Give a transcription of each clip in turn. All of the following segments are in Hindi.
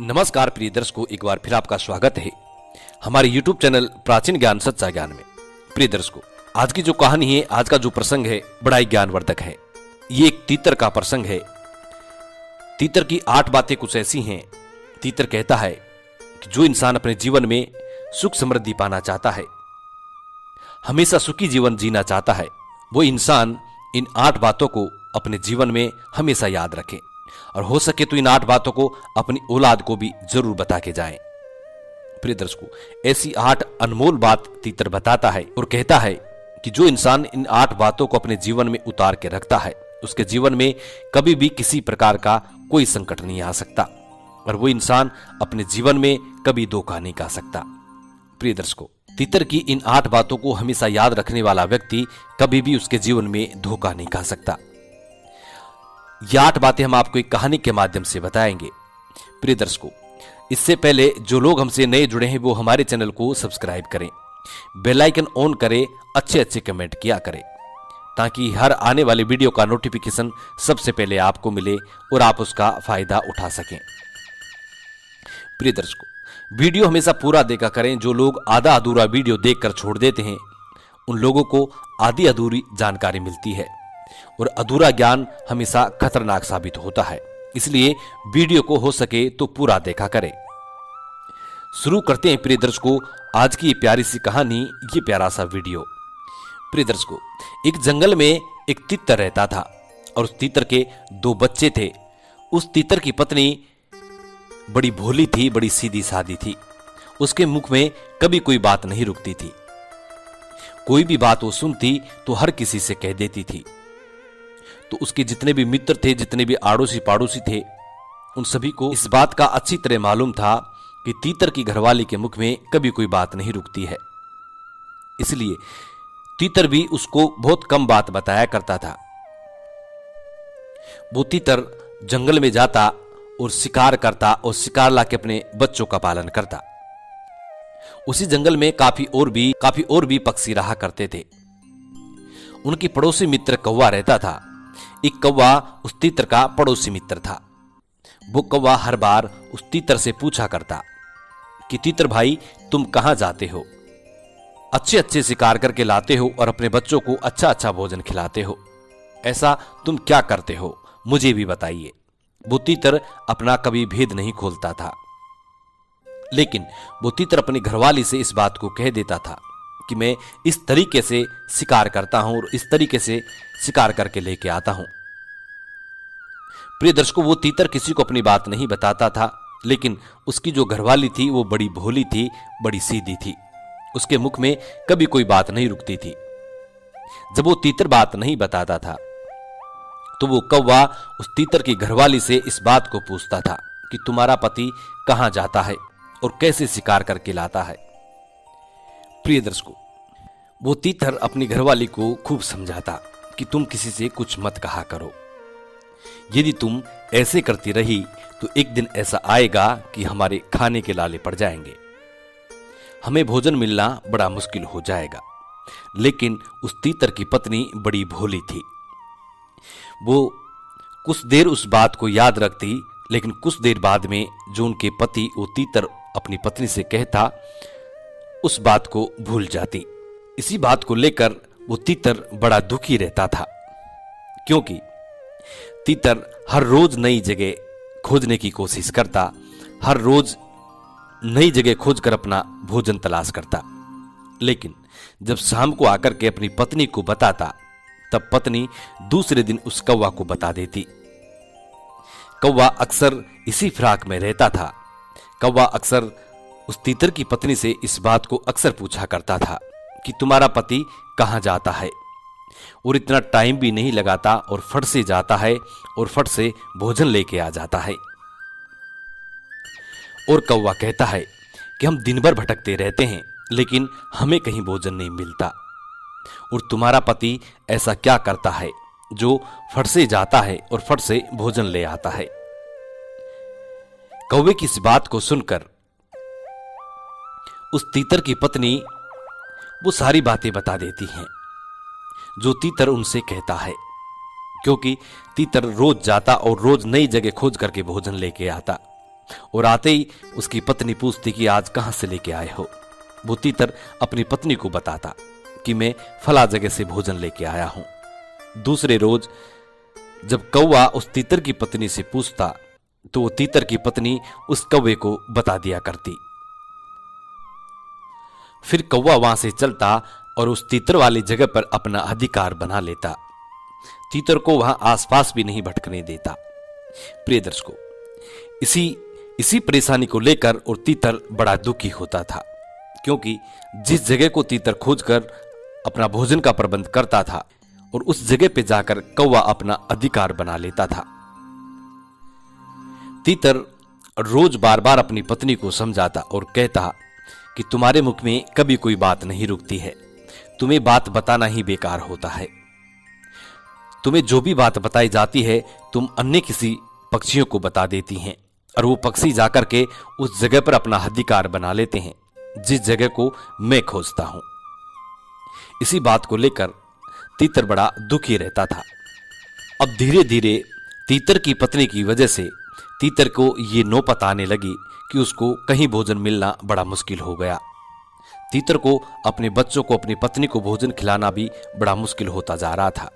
नमस्कार प्रिय दर्शकों, एक बार फिर आपका स्वागत है हमारे YouTube चैनल प्राचीन ज्ञान सच्चा ज्ञान में। प्रिय दर्शकों, आज की जो कहानी है, आज का जो प्रसंग है, बड़ा ही ज्ञानवर्धक है। ये एक तीतर का प्रसंग है। तीतर की 8 बातें कुछ ऐसी हैं। तीतर कहता है कि जो इंसान अपने जीवन में सुख समृद्धि पाना चाहता है, हमेशा सुखी जीवन जीना चाहता है, वो इंसान इन 8 बातों को अपने जीवन में हमेशा याद रखे और हो सके तो इन 8 बातों को अपनी औलाद को भी जरूर बता के जाएं। प्रिय दर्शकों, ऐसी 8 अनमोल बात तीतर बताता है और कहता है कि जो इंसान इन 8 बातों को अपने जीवन में उतार के रखता है, उसके जीवन में कभी भी किसी प्रकार का कोई संकट नहीं आ सकता और वो इंसान अपने जीवन में कभी धोखा नहीं खा सकता। प्रिय दर्शकों, तीतर की इन 8 बातों को हमेशा याद रखने वाला व्यक्ति कभी भी उसके जीवन में धोखा नहीं खा सकता। ये 8 बातें हम आपको एक कहानी के माध्यम से बताएंगे। प्रिय दर्शकों, इससे पहले जो लोग हमसे नए जुड़े हैं वो हमारे चैनल को सब्सक्राइब करें, बेल आइकन ऑन करें, अच्छे अच्छे कमेंट किया करें ताकि हर आने वाली वीडियो का नोटिफिकेशन सबसे पहले आपको मिले और आप उसका फायदा उठा सकें। प्रिय दर्शकों, वीडियो हमेशा पूरा देखा करें। जो लोग आधा अधूरा वीडियो देखकर छोड़ देते हैं, उन लोगों को आधी अधूरी जानकारी मिलती है और अधूरा ज्ञान हमेशा खतरनाक साबित होता है। इसलिए वीडियो को हो सके तो पूरा देखा करें। शुरू करते हैं प्रिय दर्शकों आज की ये प्यारी सी कहानी, ये प्यारा सा वीडियो। प्रिय दर्शकों, एक जंगल में एक तीतर रहता था और उस तीतर के 2 बच्चे थे। उस तीतर की पत्नी बड़ी भोली थी, बड़ी सीधी सादी थी। उसके मुख में कभी कोई बात नहीं रुकती थी। कोई भी बात वो सुनती तो हर किसी से कह देती थी। तो उसके जितने भी मित्र थे, जितने भी आड़ोसी पाड़ोसी थे, उन सभी को इस बात का अच्छी तरह मालूम था कि तीतर की घरवाली के मुख में कभी कोई बात नहीं रुकती है। इसलिए तीतर भी उसको बहुत कम बात बताया करता था। वो तीतर जंगल में जाता और शिकार करता और शिकार लाके अपने बच्चों का पालन करता। उसी जंगल में काफी और भी पक्षी रहा करते थे। उनकी पड़ोसी मित्र कौवा रहता था। एक कौवा उस तीतर का पड़ोसी मित्र था। वो कौवा हर बार उस तीतर से पूछा करता कि तीतर भाई, तुम कहां जाते हो? अच्छे अच्छे शिकार करके लाते हो और अपने बच्चों को अच्छा अच्छा भोजन खिलाते हो, ऐसा तुम क्या करते हो? मुझे भी बताइए। वो तीतर अपना कभी भेद नहीं खोलता था, लेकिन वो तीतर अपनी घरवाली से इस बात को कह देता था कि मैं इस तरीके से शिकार करता हूं और इस तरीके से शिकार करके लेके आता हूं। प्रिय दर्शकों, वो तीतर किसी को अपनी बात नहीं बताता था, लेकिन उसकी जो घरवाली थी वो बड़ी भोली थी, बड़ी सीधी थी। उसके मुख में कभी कोई बात नहीं रुकती थी। जब वो तीतर बात नहीं बताता था तो वो कौवा उस तीतर की घरवाली से इस बात को पूछता था कि तुम्हारा पति कहां जाता है और कैसे शिकार करके लाता है। प्रिय दर्शकों, वो तीतर अपनी घरवाली को खूब समझाता कि तुम किसी से कुछ मत कहा करो। यदि तुम ऐसे करती रही तो एक दिन ऐसा आएगा कि हमारे खाने के लाले पड़ जाएंगे, हमें भोजन मिलना बड़ा मुश्किल हो जाएगा। लेकिन उस तीतर की पत्नी बड़ी भोली थी। वो कुछ देर उस बात को याद रखती, लेकिन कुछ देर बाद में जो उनके पति वो तीतर अपनी पत्नी से कहता, उस बात को भूल जाती। इसी बात को लेकर वो तीतर बड़ा दुखी रहता था, क्योंकि तीतर हर रोज नई जगह खोजने की कोशिश करता, हर रोज नई जगह खोजकर अपना भोजन तलाश करता। लेकिन जब शाम को आकर के अपनी पत्नी को बताता, तब पत्नी दूसरे दिन उस कौवा को बता देती। कौवा अक्सर इसी फिराक में रहता था। कौवा अक्सर उस तीतर की पत्नी से इस बात को अक्सर पूछा करता था कि तुम्हारा पति कहां जाता है, और इतना टाइम भी नहीं लगाता और फट से जाता है और फट से भोजन लेके आ जाता है। और कौवा कहता है कि हम दिन भर भटकते रहते हैं, लेकिन हमें कहीं भोजन नहीं मिलता, और तुम्हारा पति ऐसा क्या करता है जो फट से जाता है और फट से भोजन ले आता है। कौवे की इस बात को सुनकर उस तीतर की पत्नी वो सारी बातें बता देती हैं जो तीतर उनसे कहता है, क्योंकि तीतर रोज जाता और रोज नई जगह खोज करके भोजन लेके आता। और आते ही उसकी पत्नी पूछती कि आज कहां से लेके आए हो। वो तीतर अपनी पत्नी को बताता कि मैं फला जगह से भोजन लेके आया हूं। दूसरे रोज जब कौवा उस तीतर की पत्नी से पूछता तो वो तीतर की पत्नी उस कौवे को बता दिया करती। फिर कौवा वहां से चलता और उस तीतर वाली जगह पर अपना अधिकार बना लेता। तीतर को वहां आसपास भी नहीं भटकने देता। प्रिय दर्शकों, इसी परेशानी को लेकर और तीतर बड़ा दुखी होता था, क्योंकि जिस जगह को तीतर खोजकर अपना भोजन का प्रबंध करता था और उस जगह पे जाकर कौवा अपना अधिकार बना लेता था। तीतर रोज बार बार अपनी पत्नी को समझाता और कहता कि तुम्हारे मुख में कभी कोई बात नहीं रुकती है, तुम्हें बात बताना ही बेकार होता है। तुम्हें जो भी बात बताई जाती है तुम अन्य किसी पक्षियों को बता देती हैं और वो पक्षी जाकर के उस जगह पर अपना अधिकार बना लेते हैं जिस जगह को मैं खोजता हूं। इसी बात को लेकर तीतर बड़ा दुखी रहता था। अब धीरे धीरे तीतर की पत्नी की वजह से तीतर को ये नौबत आने लगी कि उसको कहीं भोजन मिलना बड़ा मुश्किल हो गया। तीतर को अपने बच्चों को अपनी पत्नी को भोजन खिलाना भी बड़ा मुश्किल होता जा रहा था,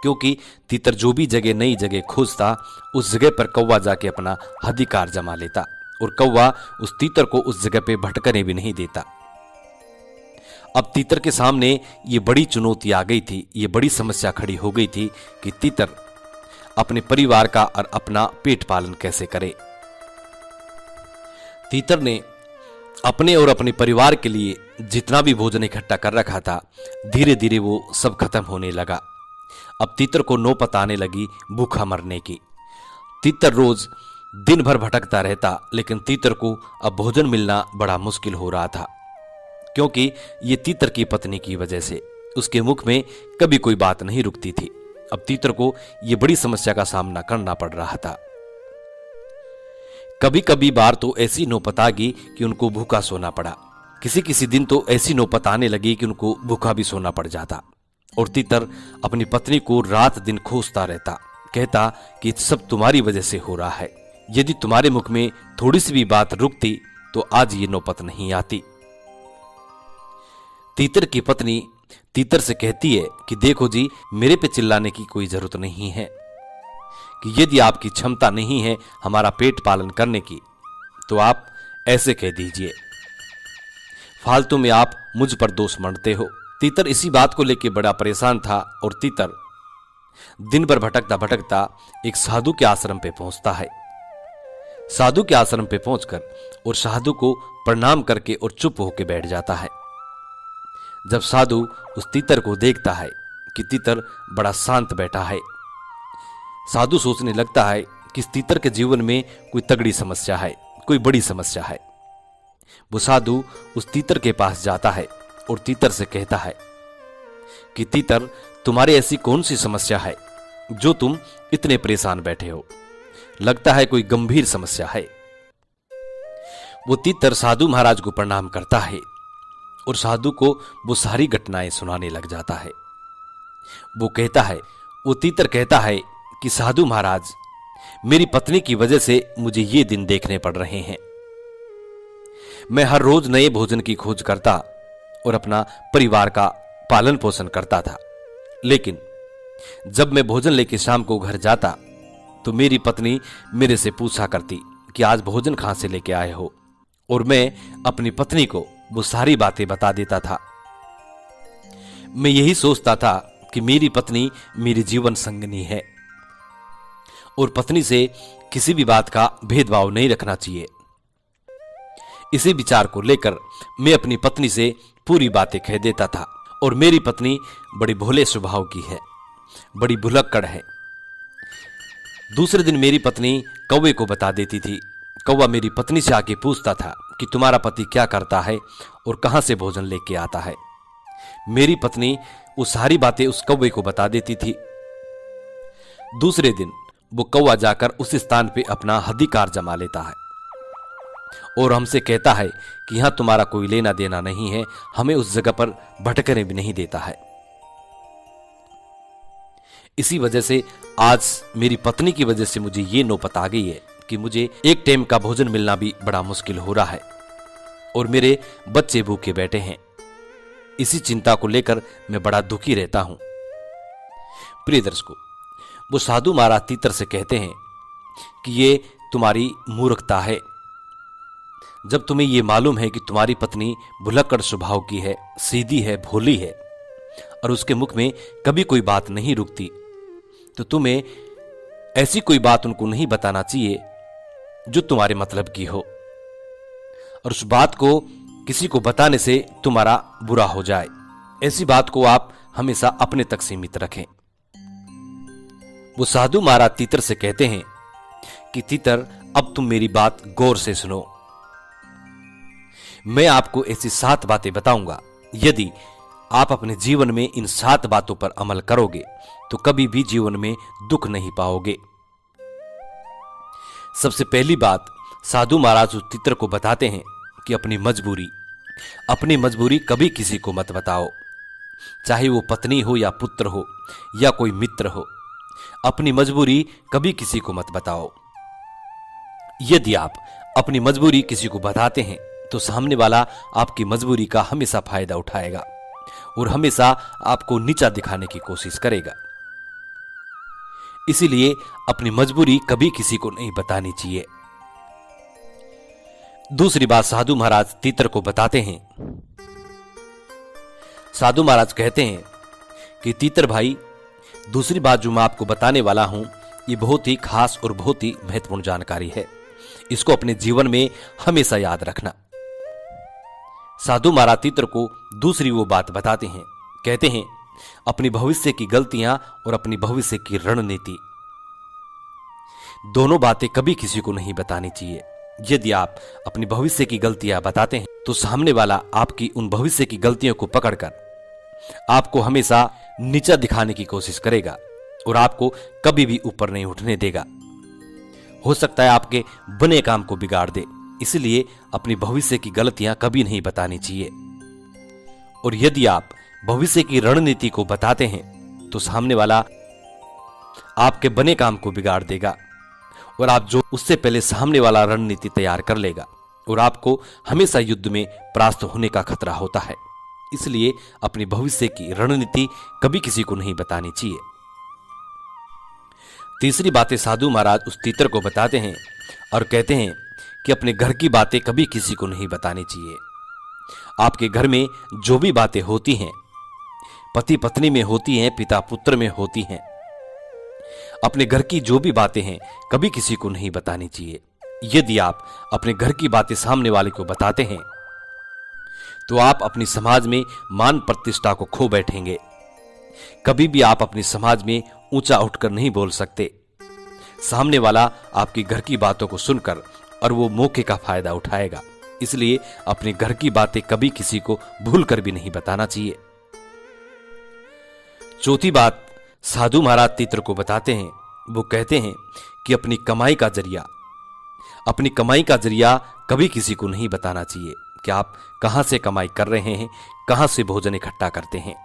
क्योंकि तीतर जो भी जगह नई जगह खोजता उस जगह पर कौवा जाके अपना अधिकार जमा लेता और कौवा उस तीतर को उस जगह पे भटकने भी नहीं देता। अब तीतर के सामने ये बड़ी चुनौती आ गई थी, ये बड़ी समस्या खड़ी हो गई थी कि तीतर अपने परिवार का और अपना पेट पालन कैसे करे। तीतर ने अपने और अपने परिवार के लिए जितना भी भोजन इकट्ठा कर रखा था धीरे धीरे वो सब खत्म होने लगा। अब तीतर को नौबत आने लगी भूखा मरने की। तीतर रोज दिन भर भटकता रहता, लेकिन तीतर को अब भोजन मिलना बड़ा मुश्किल हो रहा था, क्योंकि ये तीतर की पत्नी की वजह से उसके मुख में कभी कोई बात नहीं रुकती थी। अब तीतर को ये बड़ी समस्या का सामना करना पड़ रहा था। कभी कभी बार तो ऐसी नौबत आ गई कि उनको भूखा सोना पड़ा। किसी किसी दिन तो ऐसी नौबत आने लगी कि उनको भूखा भी सोना पड़ जाता और तीतर अपनी पत्नी को रात दिन खोजता रहता, कहता कि सब तुम्हारी वजह से हो रहा है। यदि तुम्हारे मुख में थोड़ी सी भी बात रुकती तो आज ये नौबत नहीं आती। तीतर की पत्नी तीतर से कहती है कि देखो जी, मेरे पे चिल्लाने की कोई जरूरत नहीं है, कि यदि आपकी क्षमता नहीं है हमारा पेट पालन करने की तो आप ऐसे कह दीजिए, फालतू में आप मुझ पर दोष मढ़ते हो। तीतर इसी बात को लेकर बड़ा परेशान था और तीतर दिन भर भटकता भटकता एक साधु के आश्रम पे पहुंचता है। साधु के आश्रम पे पहुंचकर और साधु को प्रणाम करके और चुप होकर बैठ जाता है। जब साधु उस तीतर को देखता है कि तीतर बड़ा शांत बैठा है, साधु सोचने लगता है कि इस तीतर के जीवन में कोई तगड़ी समस्या है, कोई बड़ी समस्या है। वो साधु उस तीतर के पास जाता है और तीतर से कहता है कि तीतर, तुम्हारी ऐसी कौन सी समस्या है जो तुम इतने परेशान बैठे हो? लगता है कोई गंभीर समस्या है। वो तीतर साधु महाराज को प्रणाम करता है और साधु को वो सारी घटनाएं सुनाने लग जाता है। वो तीतर कहता है कि साधु महाराज, मेरी पत्नी की वजह से मुझे ये दिन देखने पड़ रहे हैं। मैं हर रोज नए भोजन की खोज करता और अपना परिवार का पालन पोषण करता था, लेकिन जब मैं भोजन लेके शाम को घर जाता तो मेरी पत्नी मेरे से पूछा करती कि आज भोजन कहां से लेके आए हो, और मैं अपनी पत्नी को वो सारी बातें बता देता था। मैं यही सोचता था कि मेरी पत्नी मेरी जीवन संगिनी है और पत्नी से किसी भी बात का भेदभाव नहीं रखना चाहिए। इसी विचार को लेकर मैं अपनी पत्नी से पूरी बातें कह देता था और मेरी पत्नी बड़ी भोले स्वभाव की है, बड़ी भुलक्कड़ है। दूसरे दिन मेरी पत्नी कौवे को बता देती थी। कौवा मेरी पत्नी से आके पूछता था कि तुम्हारा पति क्या करता है और कहां से भोजन लेके आता है। मेरी पत्नी वो सारी बातें उस कौवे को बता देती थी। दूसरे दिन वो कौवा जाकर उस स्थान पे अपना अधिकार जमा लेता है और हमसे कहता है कि यहां तुम्हारा कोई लेना देना नहीं है, हमें उस जगह पर भटकने भी नहीं देता है। इसी वजह से आज मेरी पत्नी की वजह से मुझे ये नौबत आ गई है कि मुझे एक टाइम का भोजन मिलना भी बड़ा मुश्किल हो रहा है और मेरे बच्चे भूखे बैठे हैं। इसी चिंता को लेकर मैं बड़ा दुखी रहता हूं। प्रिय दर्शकों, वो साधु महाराज तीतर से कहते हैं कि ये तुम्हारी मूर्खता है। जब तुम्हें ये मालूम है कि तुम्हारी पत्नी भुलक्कड़ स्वभाव की है, सीधी है, भोली है और उसके मुख में कभी कोई बात नहीं रुकती, तो तुम्हें ऐसी कोई बात उनको नहीं बताना चाहिए जो तुम्हारे मतलब की हो और उस बात को किसी को बताने से तुम्हारा बुरा हो जाए। ऐसी बात को आप हमेशा अपने तक सीमित रखें। वो साधु महाराज तीतर से कहते हैं कि तीतर, अब तुम मेरी बात गौर से सुनो। मैं आपको ऐसी 7 बातें बताऊंगा। यदि आप अपने जीवन में इन 7 बातों पर अमल करोगे तो कभी भी जीवन में दुख नहीं पाओगे। सबसे पहली बात, साधु महाराज उस तीतर को बताते हैं कि अपनी मजबूरी कभी किसी को मत बताओ, चाहे वो पत्नी हो या पुत्र हो या कोई मित्र हो। अपनी मजबूरी कभी किसी को मत बताओ। यदि आप अपनी मजबूरी किसी को बताते हैं तो सामने वाला आपकी मजबूरी का हमेशा फायदा उठाएगा और हमेशा आपको नीचा दिखाने की कोशिश करेगा। इसीलिए अपनी मजबूरी कभी किसी को नहीं बतानी चाहिए। दूसरी बात साधु महाराज तीतर को बताते हैं। साधु महाराज कहते हैं कि तीतर भाई, दूसरी बात जो मैं आपको बताने वाला हूं, ये बहुत ही खास और बहुत ही महत्वपूर्ण जानकारी है। इसको अपने जीवन में हमेशा याद रखना। साधु महाराज तीतर को दूसरी वो बात बताते हैं। कहते हैं, अपनी भविष्य की गलतियां और अपनी भविष्य की रणनीति, दोनों बातें कभी किसी को नहीं बतानी चाहिए। यदि आप अपनी भविष्य की गलतियां बताते हैं तो सामने वाला आपकी उन भविष्य की गलतियों को पकड़कर आपको हमेशा नीचा दिखाने की कोशिश करेगा और आपको कभी भी ऊपर नहीं उठने देगा। हो सकता है आपके बने काम को बिगाड़ दे। इसलिए अपनी भविष्य की गलतियां कभी नहीं बतानी चाहिए। और यदि आप भविष्य की रणनीति को बताते हैं तो सामने वाला आपके बने काम को बिगाड़ देगा और आप जो उससे पहले सामने वाला रणनीति तैयार कर लेगा और आपको हमेशा युद्ध में परास्त होने का खतरा होता है। इसलिए अपनी भविष्य की रणनीति कभी किसी को नहीं बतानी चाहिए। तीसरी बातें साधु महाराज उस तीतर को बताते हैं और कहते हैं कि अपने घर की बातें कभी किसी को नहीं बतानी चाहिए। आपके घर में जो भी बातें होती हैं, पति पत्नी में होती हैं, पिता पुत्र में होती हैं, अपने घर की जो भी बातें हैं कभी किसी को नहीं बतानी चाहिए। यदि आप अपने घर की बातें सामने वाले को बताते हैं तो आप अपनी समाज में मान प्रतिष्ठा को खो बैठेंगे। कभी भी आप अपनी समाज में ऊंचा उठकर नहीं बोल सकते। सामने वाला आपकी घर की बातों को सुनकर और वो मौके का फायदा उठाएगा। इसलिए अपने घर की बातें कभी किसी को भूलकर भी नहीं बताना चाहिए। चौथी बात साधु महाराज तीतर को बताते हैं। वो कहते हैं कि अपनी कमाई का जरिया कभी किसी को नहीं बताना चाहिए कि आप कहां से कमाई कर रहे हैं, कहां से भोजन इकट्ठा करते हैं।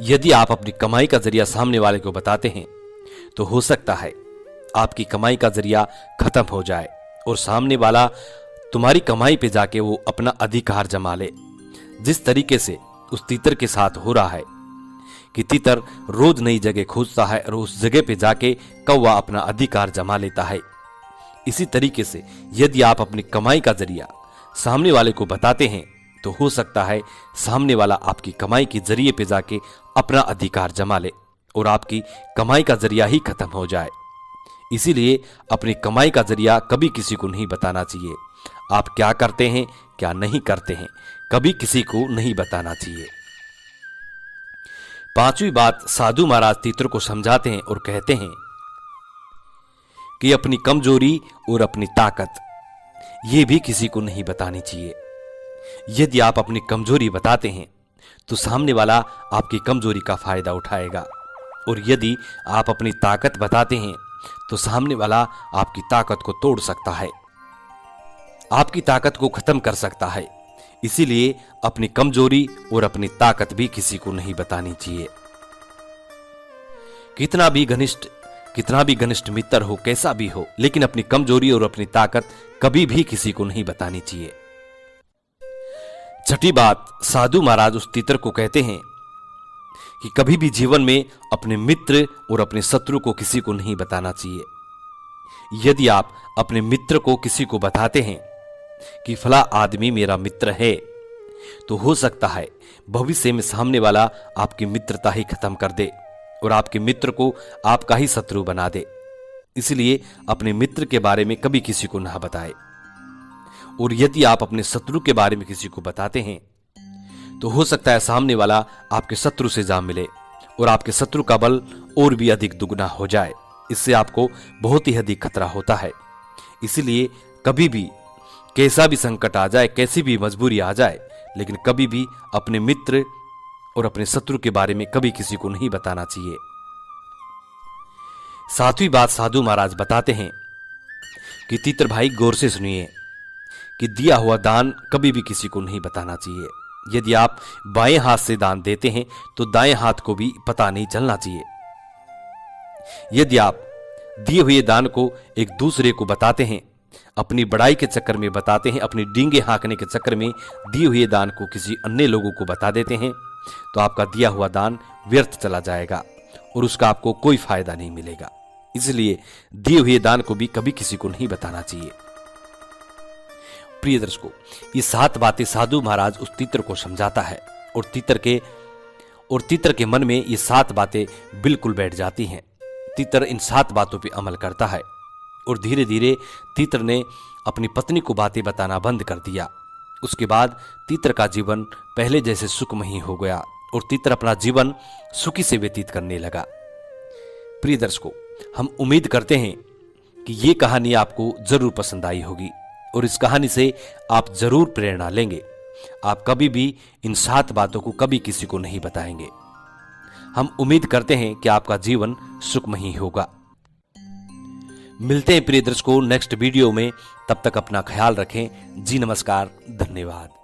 यदि आप अपनी कमाई का जरिया सामने वाले को बताते हैं तो हो सकता है आपकी कमाई का जरिया खत्म हो जाए और सामने वाला तुम्हारी कमाई पे जाके वो अपना अधिकार जमा ले। जिस तरीके से उस तीतर के साथ हो रहा है कि तीतर रोज नई जगह खोजता है और उस जगह पे जाके कौवा अपना अधिकार जमा लेता है। इसी तरीके से यदि आप अपनी कमाई का जरिया सामने वाले को बताते हैं तो हो सकता है सामने वाला आपकी कमाई के जरिए पे जाके अपना अधिकार जमा ले और आपकी कमाई का जरिया ही खत्म हो जाए। इसीलिए अपनी कमाई का जरिया कभी किसी को नहीं बताना चाहिए। आप क्या करते हैं, क्या नहीं करते हैं, कभी किसी को नहीं बताना चाहिए। पांचवी बात साधु महाराज तीतर को समझाते हैं और कहते हैं कि अपनी कमजोरी और अपनी ताकत ये भी किसी को नहीं बतानी चाहिए। यदि आप अपनी कमजोरी बताते हैं तो सामने वाला आपकी कमजोरी का फायदा उठाएगा और यदि आप अपनी ताकत बताते हैं तो सामने वाला आपकी ताकत को तोड़ सकता है, आपकी ताकत को खत्म कर सकता है। इसीलिए अपनी कमजोरी और अपनी ताकत भी किसी को नहीं बतानी चाहिए। कितना भी घनिष्ठ कितना भी घनिष्ठ मित्र हो, कैसा भी हो, लेकिन अपनी कमजोरी और अपनी ताकत कभी भी किसी को नहीं बतानी चाहिए। छठी बात, साधु महाराज उस तीतर को कहते हैं कि कभी भी जीवन में अपने मित्र और अपने शत्रु को किसी को नहीं बताना चाहिए। यदि आप अपने मित्र को किसी को बताते हैं कि फला आदमी मेरा मित्र है, तो हो सकता है भविष्य में सामने वाला आपकी मित्रता ही खत्म कर दे और आपके मित्र को आपका ही शत्रु बना दे। इसलिए अपने मित्र के बारे में कभी किसी को ना बताएं। और यदि आप अपने शत्रु के बारे में किसी को बताते हैं, तो हो सकता है सामने वाला आपके शत्रु से जा मिले और आपके शत्रु का बल और भी अधिक दुगना हो जाए। इससे आपको बहुत ही अधिक खतरा होता है। इसलिए कभी भी कैसा भी संकट आ जाए, कैसी भी मजबूरी आ जाए, लेकिन कभी भी अपने मित्र और अपने शत्रु के बारे में कभी किसी को नहीं बताना चाहिए। सातवीं बात, साधु महाराज बताते हैं कि तीतर भाई गौर से सुनिए कि दिया हुआ दान कभी भी किसी को नहीं बताना चाहिए। यदि आप बाएं हाथ से दान देते हैं तो दाएं हाथ को भी पता नहीं चलना चाहिए। यदि आप दिए हुए दान को एक दूसरे को बताते हैं, अपनी बड़ाई के चक्कर में बताते हैं, अपनी डींगे हाँकने के चक्कर में दिए हुए दान को किसी अन्य लोगों को बता देते हैं, तो आपका दिया हुआ दान व्यर्थ चला जाएगा और उसका आपको कोई फायदा नहीं मिलेगा। इसलिए दिए हुए दान को भी कभी किसी को नहीं बताना चाहिए। प्रिय दर्शकों, ये 7 बातें साधु महाराज उस तीतर को समझाता है और तीतर के मन में ये 7 बातें बिल्कुल बैठ जाती हैं। तीतर इन 7 बातों पर अमल करता है और धीरे धीरे तीतर ने अपनी पत्नी को बातें बताना बंद कर दिया। उसके बाद तीतर का जीवन पहले जैसे सुखमयी हो गया और तीतर अपना जीवन सुखी से व्यतीत करने लगा। प्रिय दर्शकों, हम उम्मीद करते हैं कि ये कहानी आपको जरूर पसंद आई होगी और इस कहानी से आप जरूर प्रेरणा लेंगे। आप कभी भी इन 7 बातों को कभी किसी को नहीं बताएंगे। हम उम्मीद करते हैं कि आपका जीवन सुखमयी होगा। मिलते हैं प्रिय दर्शकों नेक्स्ट वीडियो में। तब तक अपना ख्याल रखें। जी नमस्कार, धन्यवाद।